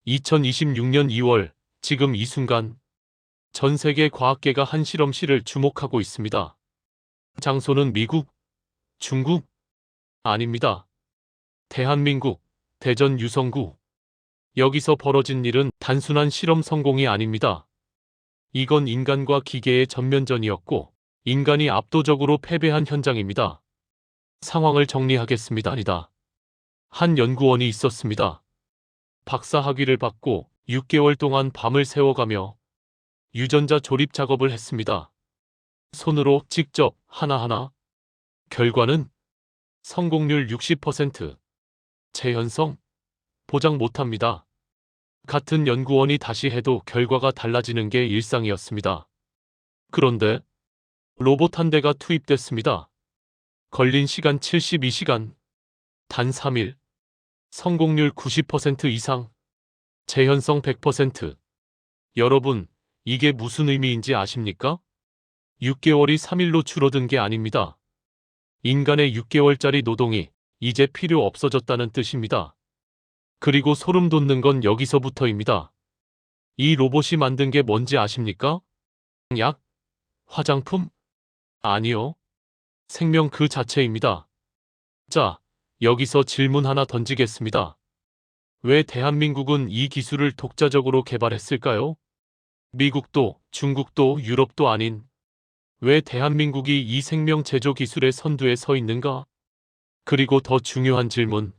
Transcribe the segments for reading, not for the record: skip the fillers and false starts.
2026년 2월, 지금 이 순간 전 세계 과학계가 한 실험실을 주목하고 있습니다. 장소는 미국, 중국? 아닙니다. 대한민국, 대전 유성구. 여기서 벌어진 일은 단순한 실험 성공이 아닙니다. 이건 인간과 기계의 전면전이었고, 인간이 압도적으로 패배한 현장입니다. 상황을 정리하겠습니다. 아니다. 한 연구원이 있었습니다. 박사 학위를 받고 6개월 동안 밤을 새워가며 유전자 조립 작업을 했습니다. 손으로 직접 하나하나. 결과는 성공률 60%. 재현성? 보장 못합니다. 같은 연구원이 다시 해도 결과가 달라지는 게 일상이었습니다. 그런데 로봇 한 대가 투입됐습니다. 걸린 시간 72시간. 단 3일. 성공률 90% 이상. 재현성 100%. 여러분, 이게 무슨 의미인지 아십니까? 6개월이 3일로 줄어든 게 아닙니다. 인간의 6개월짜리 노동이 이제 필요 없어졌다는 뜻입니다. 그리고 소름 돋는 건 여기서부터입니다. 이 로봇이 만든 게 뭔지 아십니까? 약? 화장품? 아니요. 생명 그 자체입니다. 자, 여기서 질문 하나 던지겠습니다. 왜 대한민국은 이 기술을 독자적으로 개발했을까요? 미국도, 중국도, 유럽도 아닌 왜 대한민국이 이 생명 제조 기술의 선두에 서 있는가? 그리고 더 중요한 질문.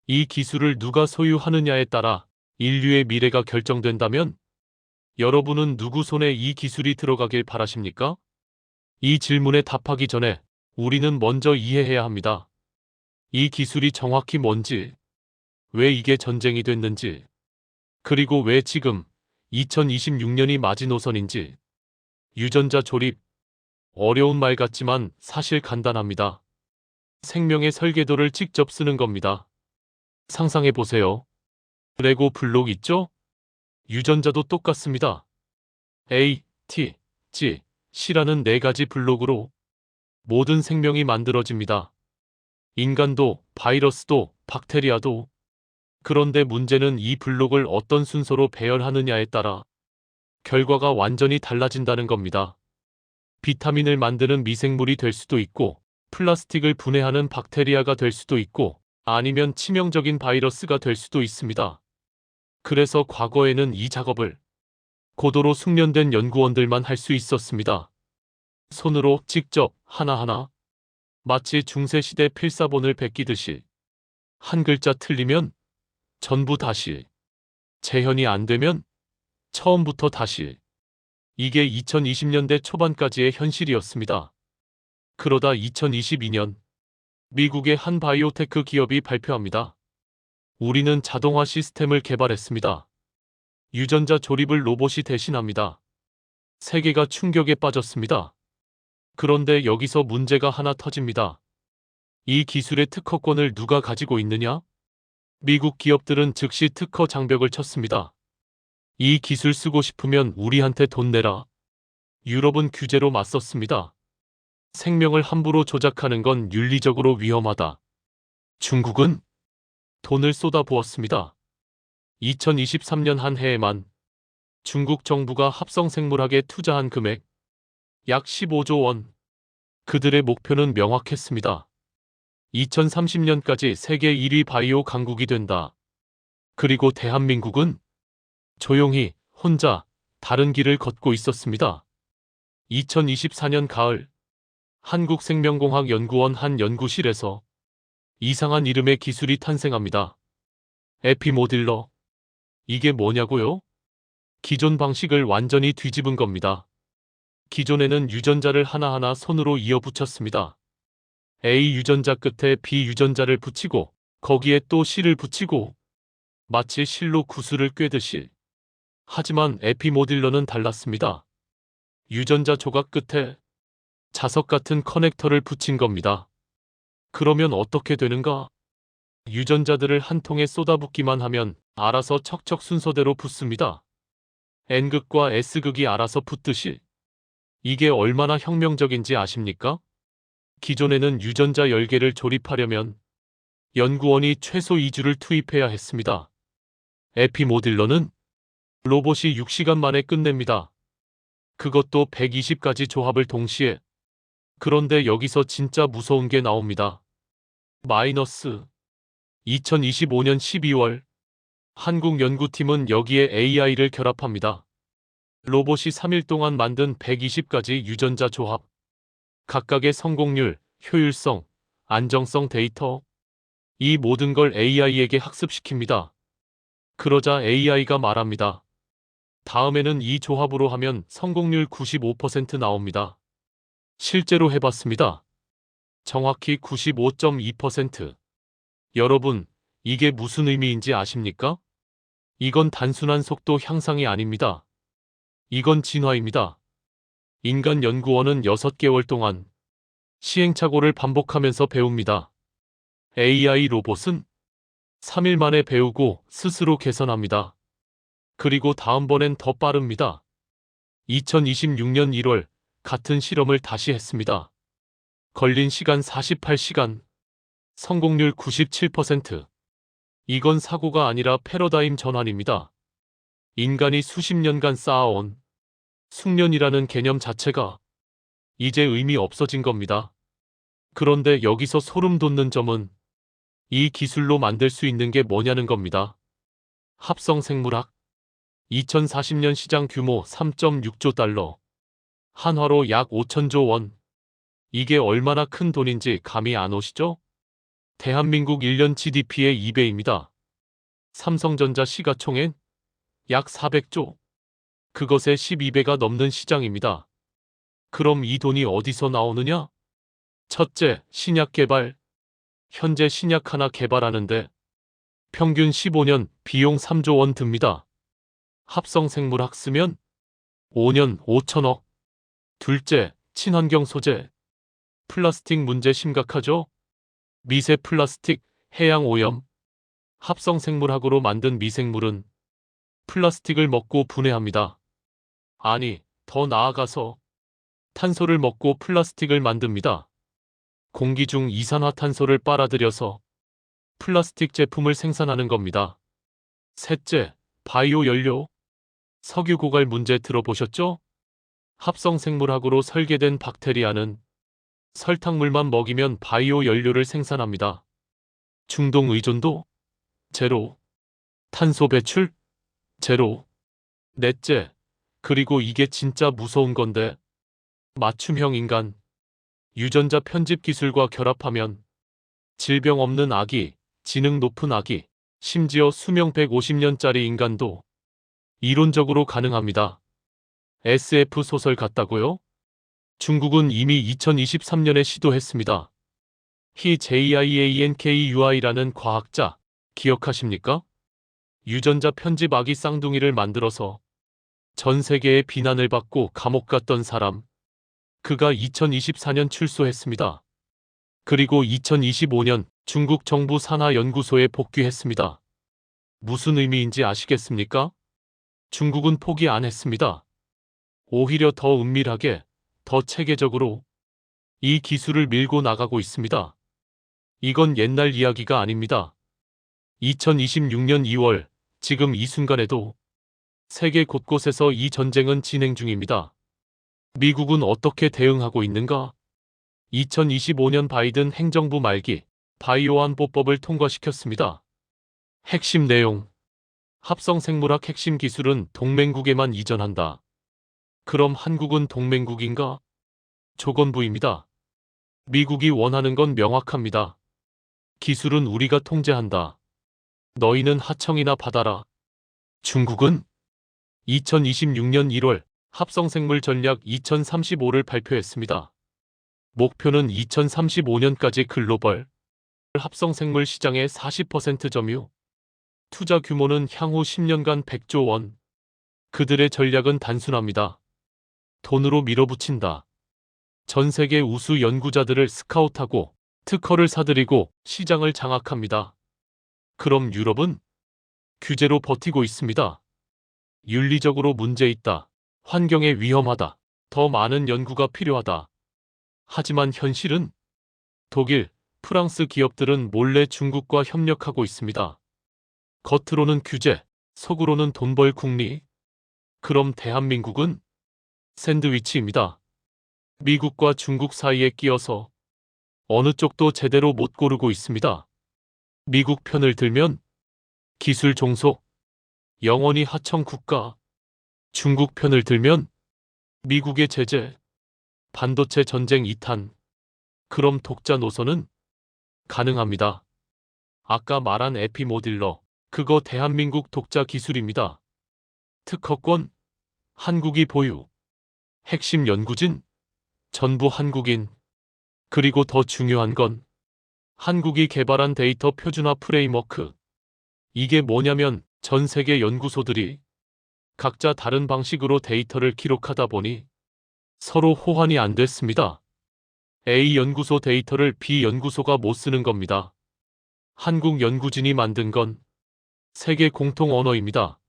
이 기술을 누가 소유하느냐에 따라 인류의 미래가 결정된다면 여러분은 누구 손에 이 기술이 들어가길 바라십니까? 이 질문에 답하기 전에 우리는 먼저 이해해야 합니다. 이 기술이 정확히 뭔지, 왜 이게 전쟁이 됐는지, 그리고 왜 지금 2026년이 마지노선인지. 유전자 조립. 어려운 말 같지만 사실 간단합니다. 생명의 설계도를 직접 쓰는 겁니다. 상상해 보세요. 레고 블록 있죠? 유전자도 똑같습니다. A, T, G, C라는 4가지 블록으로 모든 생명이 만들어집니다. 인간도, 바이러스도, 박테리아도. 그런데 문제는 이 블록을 어떤 순서로 배열하느냐에 따라 결과가 완전히 달라진다는 겁니다. 비타민을 만드는 미생물이 될 수도 있고, 플라스틱을 분해하는 박테리아가 될 수도 있고, 아니면 치명적인 바이러스가 될 수도 있습니다. 그래서 과거에는 이 작업을 고도로 숙련된 연구원들만 할 수 있었습니다. 손으로 직접 하나하나. 마치 중세시대 필사본을 베끼듯이. 한 글자 틀리면 전부 다시. 재현이 안 되면 처음부터 다시. 이게 2020년대 초반까지의 현실이었습니다. 그러다 2022년 미국의 한 바이오테크 기업이 발표합니다. 우리는 자동화 시스템을 개발했습니다. 유전자 조립을 로봇이 대신합니다. 세계가 충격에 빠졌습니다. 그런데 여기서 문제가 하나 터집니다. 이 기술의 특허권을 누가 가지고 있느냐? 미국 기업들은 즉시 특허 장벽을 쳤습니다. 이 기술 쓰고 싶으면 우리한테 돈 내라. 유럽은 규제로 맞섰습니다. 생명을 함부로 조작하는 건 윤리적으로 위험하다. 중국은 돈을 쏟아부었습니다. 2023년 한 해에만 중국 정부가 합성생물학에 투자한 금액 약 15조 원. 그들의 목표는 명확했습니다. 2030년까지 세계 1위 바이오 강국이 된다. 그리고 대한민국은 조용히 혼자 다른 길을 걷고 있었습니다. 2024년 가을 한국생명공학연구원 한 연구실에서 이상한 이름의 기술이 탄생합니다. 에피모딜러. 이게 뭐냐고요? 기존 방식을 완전히 뒤집은 겁니다. 기존에는 유전자를 하나하나 손으로 이어붙였습니다. A 유전자 끝에 B 유전자를 붙이고 거기에 또 C를 붙이고 마치 실로 구슬을 꿰듯이. 하지만 에피모딜러는 달랐습니다. 유전자 조각 끝에 자석 같은 커넥터를 붙인 겁니다. 그러면 어떻게 되는가? 유전자들을 한 통에 쏟아붓기만 하면 알아서 척척 순서대로 붙습니다. N극과 S극이 알아서 붙듯이. 이게 얼마나 혁명적인지 아십니까? 기존에는 유전자 10개를 조립하려면 연구원이 최소 2주를 투입해야 했습니다. 에피모딜러는 로봇이 6시간 만에 끝냅니다. 그것도 120가지 조합을 동시에. 그런데 여기서 진짜 무서운 게 나옵니다. 마이너스. 2025년 12월 한국 연구팀은 여기에 AI를 결합합니다. 로봇이 3일 동안 만든 120가지 유전자 조합. 각각의 성공률, 효율성, 안정성 데이터. 이 모든 걸 AI에게 학습시킵니다. 그러자 AI가 말합니다. 다음에는 이 조합으로 하면 성공률 95% 나옵니다. 실제로 해봤습니다. 정확히 95.2%. 여러분, 이게 무슨 의미인지 아십니까? 이건 단순한 속도 향상이 아닙니다. 이건 진화입니다. 인간 연구원은 6개월 동안 시행착오를 반복하면서 배웁니다. AI 로봇은 3일 만에 배우고 스스로 개선합니다. 그리고 다음번엔 더 빠릅니다. 2026년 1월 같은 실험을 다시 했습니다. 걸린 시간 48시간, 성공률 97%. 이건 사고가 아니라 패러다임 전환입니다. 인간이 수십 년간 쌓아온 숙련이라는 개념 자체가 이제 의미 없어진 겁니다. 그런데 여기서 소름 돋는 점은 이 기술로 만들 수 있는 게 뭐냐는 겁니다. 합성생물학. 2040년 시장 규모 3.6조 달러. 한화로 약 5천조 원. 이게 얼마나 큰 돈인지 감이 안 오시죠? 대한민국 1년 GDP의 2배입니다. 삼성전자 시가총액 약 400조. 그것의 12배가 넘는 시장입니다. 그럼 이 돈이 어디서 나오느냐? 첫째, 신약 개발. 현재 신약 하나 개발하는데 평균 15년 비용 3조 원 듭니다. 합성생물학 쓰면 5년 5천억. 둘째, 친환경 소재. 플라스틱 문제 심각하죠? 미세 플라스틱, 해양 오염. 합성생물학으로 만든 미생물은 플라스틱을 먹고 분해합니다. 아니, 더 나아가서 탄소를 먹고 플라스틱을 만듭니다. 공기 중 이산화탄소를 빨아들여서 플라스틱 제품을 생산하는 겁니다. 셋째, 바이오 연료. 석유 고갈 문제 들어보셨죠? 합성생물학으로 설계된 박테리아는 설탕물만 먹이면 바이오 연료를 생산합니다. 중동 의존도 제로. 탄소 배출 제로. 넷째, 그리고 이게 진짜 무서운 건데 맞춤형 인간. 유전자 편집 기술과 결합하면 질병 없는 아기, 지능 높은 아기, 심지어 수명 150년짜리 인간도 이론적으로 가능합니다. SF 소설 같다고요? 중국은 이미 2023년에 시도했습니다. 히 JIANKUI라는 과학자 기억하십니까? 유전자 편집 아기 쌍둥이를 만들어서 전 세계의 비난을 받고 감옥 갔던 사람. 그가 2024년 출소했습니다. 그리고 2025년 중국 정부 산하연구소에 복귀했습니다. 무슨 의미인지 아시겠습니까? 중국은 포기 안 했습니다. 오히려 더 은밀하게, 더 체계적으로 이 기술을 밀고 나가고 있습니다. 이건 옛날 이야기가 아닙니다. 2026년 2월, 지금 이 순간에도 세계 곳곳에서 이 전쟁은 진행 중입니다. 미국은 어떻게 대응하고 있는가? 2025년 바이든 행정부 말기 바이오 안보법을 통과시켰습니다. 핵심 내용. 합성생물학 핵심 기술은 동맹국에만 이전한다. 그럼 한국은 동맹국인가? 조건부입니다. 미국이 원하는 건 명확합니다. 기술은 우리가 통제한다. 너희는 하청이나 받아라. 중국은 2026년 1월 합성생물 전략 2035를 발표했습니다. 목표는 2035년까지 글로벌 합성생물 시장의 40% 점유. 투자 규모는 향후 10년간 100조 원. 그들의 전략은 단순합니다. 돈으로 밀어붙인다. 전 세계 우수 연구자들을 스카웃하고 특허를 사들이고 시장을 장악합니다. 그럼 유럽은 규제로 버티고 있습니다. 윤리적으로 문제 있다. 환경에 위험하다. 더 많은 연구가 필요하다. 하지만 현실은 독일, 프랑스 기업들은 몰래 중국과 협력하고 있습니다. 겉으로는 규제, 속으로는 돈 벌 국리. 그럼 대한민국은 샌드위치입니다. 미국과 중국 사이에 끼어서 어느 쪽도 제대로 못 고르고 있습니다. 미국 편을 들면 기술 종속, 영원히 하청 국가. 중국 편을 들면 미국의 제재, 반도체 전쟁 2탄. 그럼 독자 노선은 가능합니다. 아까 말한 에피모딜러, 그거 대한민국 독자 기술입니다. 특허권, 한국이 보유. 핵심 연구진, 전부 한국인. 그리고 더 중요한 건 한국이 개발한 데이터 표준화 프레임워크. 이게 뭐냐면 전 세계 연구소들이 각자 다른 방식으로 데이터를 기록하다 보니 서로 호환이 안 됐습니다. A 연구소 데이터를 B 연구소가 못 쓰는 겁니다. 한국 연구진이 만든 건 세계 공통 언어입니다.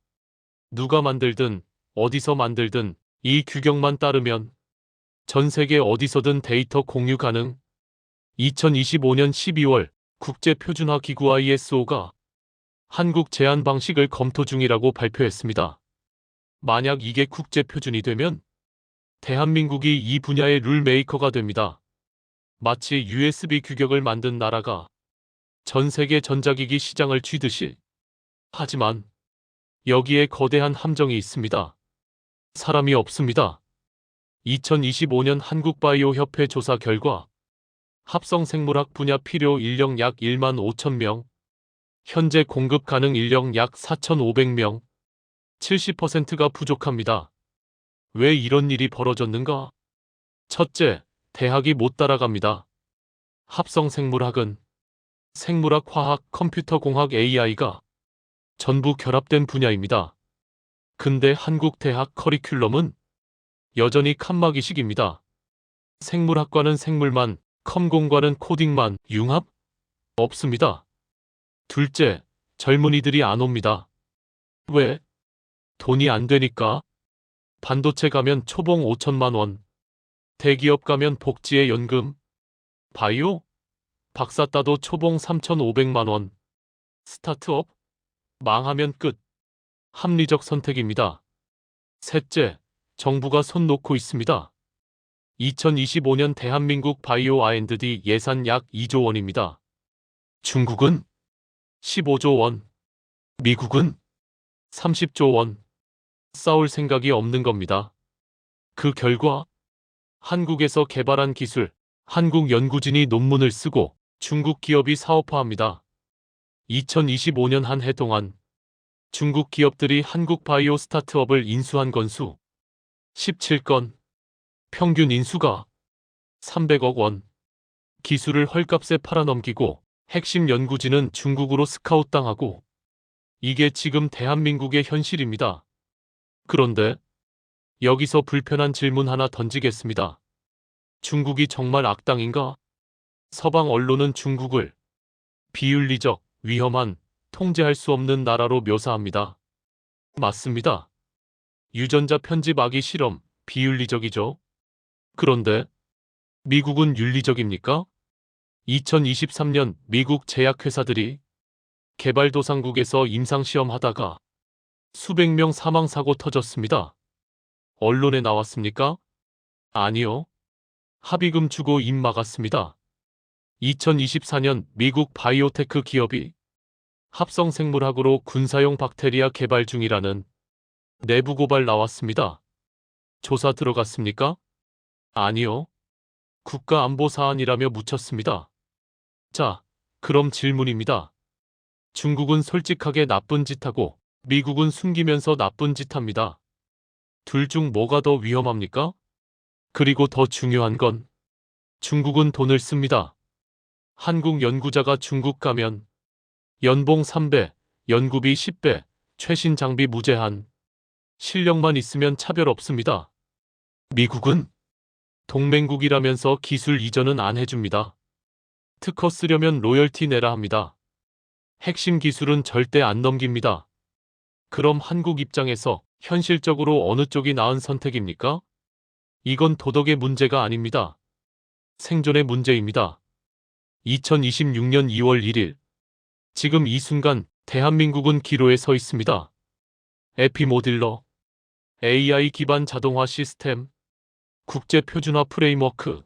누가 만들든 어디서 만들든 이 규격만 따르면 전 세계 어디서든 데이터 공유 가능. 2025년 12월 국제표준화기구 ISO가 한국 제안 방식을 검토 중이라고 발표했습니다. 만약 이게 국제표준이 되면 대한민국이 이 분야의 룰메이커가 됩니다. 마치 USB 규격을 만든 나라가 전 세계 전자기기 시장을 쥐듯이. 하지만 여기에 거대한 함정이 있습니다. 사람이 없습니다. 2025년 한국바이오협회 조사 결과 합성생물학 분야 필요 인력 약 1만 5천 명, 현재 공급 가능 인력 약 4,500명, 70%가 부족합니다. 왜 이런 일이 벌어졌는가? 첫째, 대학이 못 따라갑니다. 합성생물학은 생물학, 화학, 컴퓨터공학, AI가 전부 결합된 분야입니다. 근데 한국 대학 커리큘럼은 여전히 칸막이식입니다. 생물학과는 생물만, 컴공과는 코딩만, 융합? 없습니다. 둘째, 젊은이들이 안 옵니다. 왜? 돈이 안 되니까. 반도체 가면 초봉 5천만 원. 대기업 가면 복지에 연금. 바이오? 박사 따도 초봉 3,500만 원. 스타트업? 망하면 끝. 합리적 선택입니다. 셋째, 정부가 손 놓고 있습니다. 2025년 대한민국 바이오 R&D 예산 약 2조 원입니다. 중국은 15조 원, 미국은 30조 원. 싸울 생각이 없는 겁니다. 그 결과 한국에서 개발한 기술, 한국 연구진이 논문을 쓰고 중국 기업이 사업화합니다. 2025년 한 해 동안 중국 기업들이 한국 바이오 스타트업을 인수한 건수 17건, 평균 인수가 300억 원. 기술을 헐값에 팔아넘기고 핵심 연구진은 중국으로 스카웃당하고, 이게 지금 대한민국의 현실입니다. 그런데 여기서 불편한 질문 하나 던지겠습니다. 중국이 정말 악당인가? 서방 언론은 중국을 비윤리적, 위험한, 통제할 수 없는 나라로 묘사합니다. 맞습니다. 유전자 편집 아기 실험, 비윤리적이죠. 그런데 미국은 윤리적입니까? 2023년 미국 제약회사들이 개발도상국에서 임상시험하다가 수백 명 사망사고 터졌습니다. 언론에 나왔습니까? 아니요. 합의금 주고 입 막았습니다. 2024년 미국 바이오테크 기업이 합성생물학으로 군사용 박테리아 개발 중이라는 내부 고발 나왔습니다. 조사 들어갔습니까? 아니요. 국가안보 사안이라며 묻혔습니다. 자, 그럼 질문입니다. 중국은 솔직하게 나쁜 짓 하고 미국은 숨기면서 나쁜 짓 합니다. 둘 중 뭐가 더 위험합니까? 그리고 더 중요한 건 중국은 돈을 씁니다. 한국 연구자가 중국 가면 연봉 3배, 연구비 10배, 최신 장비 무제한. 실력만 있으면 차별 없습니다. 미국은 동맹국이라면서 기술 이전은 안 해줍니다. 특허 쓰려면 로열티 내라 합니다. 핵심 기술은 절대 안 넘깁니다. 그럼 한국 입장에서 현실적으로 어느 쪽이 나은 선택입니까? 이건 도덕의 문제가 아닙니다. 생존의 문제입니다. 2026년 2월 1일. 지금 이 순간 대한민국은 기로에 서 있습니다. 에피모딜러, AI 기반 자동화 시스템, 국제 표준화 프레임워크.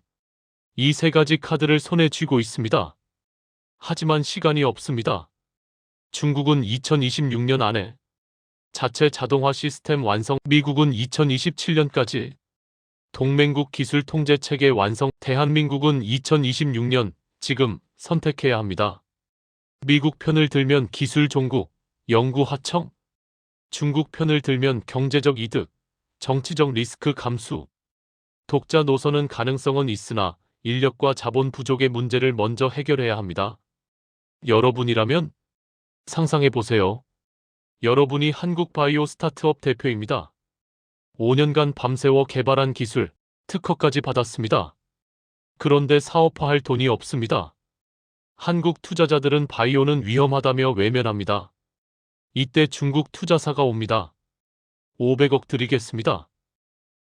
이 세 가지 카드를 손에 쥐고 있습니다. 하지만 시간이 없습니다. 중국은 2026년 안에 자체 자동화 시스템 완성, 미국은 2027년까지 동맹국 기술 통제 체계 완성, 대한민국은 2026년 지금 선택해야 합니다. 미국 편을 들면 기술 종국, 연구 하청, 중국 편을 들면 경제적 이득, 정치적 리스크 감수. 독자 노선은 가능성은 있으나 인력과 자본 부족의 문제를 먼저 해결해야 합니다. 여러분이라면 상상해 보세요. 여러분이 한국 바이오 스타트업 대표입니다. 5년간 밤새워 개발한 기술, 특허까지 받았습니다. 그런데 사업화할 돈이 없습니다. 한국 투자자들은 바이오는 위험하다며 외면합니다. 이때 중국 투자사가 옵니다. 500억 드리겠습니다.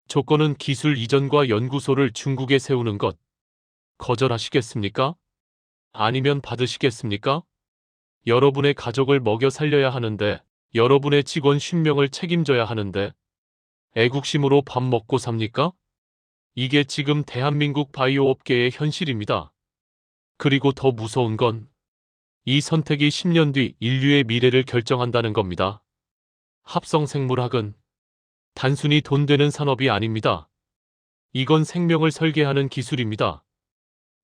조건은 기술 이전과 연구소를 중국에 세우는 것. 거절하시겠습니까? 아니면 받으시겠습니까? 여러분의 가족을 먹여 살려야 하는데, 여러분의 직원 50명을 책임져야 하는데, 애국심으로 밥 먹고 삽니까? 이게 지금 대한민국 바이오 업계의 현실입니다. 그리고 더 무서운 건 이 선택이 10년 뒤 인류의 미래를 결정한다는 겁니다. 합성생물학은 단순히 돈 되는 산업이 아닙니다. 이건 생명을 설계하는 기술입니다.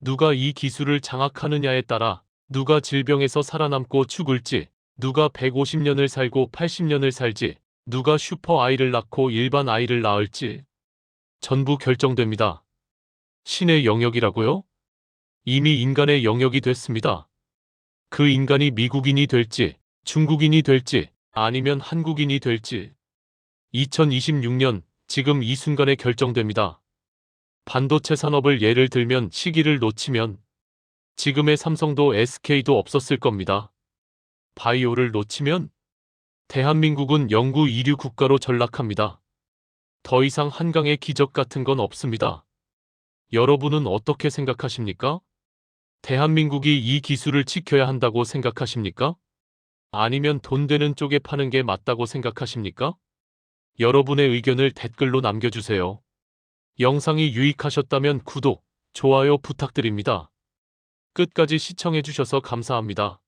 누가 이 기술을 장악하느냐에 따라 누가 질병에서 살아남고 죽을지, 누가 150년을 살고 80년을 살지, 누가 슈퍼 아이를 낳고 일반 아이를 낳을지 전부 결정됩니다. 신의 영역이라고요? 이미 인간의 영역이 됐습니다. 그 인간이 미국인이 될지, 중국인이 될지, 아니면 한국인이 될지 2026년 지금 이 순간에 결정됩니다. 반도체 산업을 예를 들면 시기를 놓치면 지금의 삼성도 SK도 없었을 겁니다. 바이오를 놓치면 대한민국은 연구 이류 국가로 전락합니다. 더 이상 한강의 기적 같은 건 없습니다. 여러분은 어떻게 생각하십니까? 대한민국이 이 기술을 지켜야 한다고 생각하십니까? 아니면 돈 되는 쪽에 파는 게 맞다고 생각하십니까? 여러분의 의견을 댓글로 남겨주세요. 영상이 유익하셨다면 구독, 좋아요 부탁드립니다. 끝까지 시청해주셔서 감사합니다.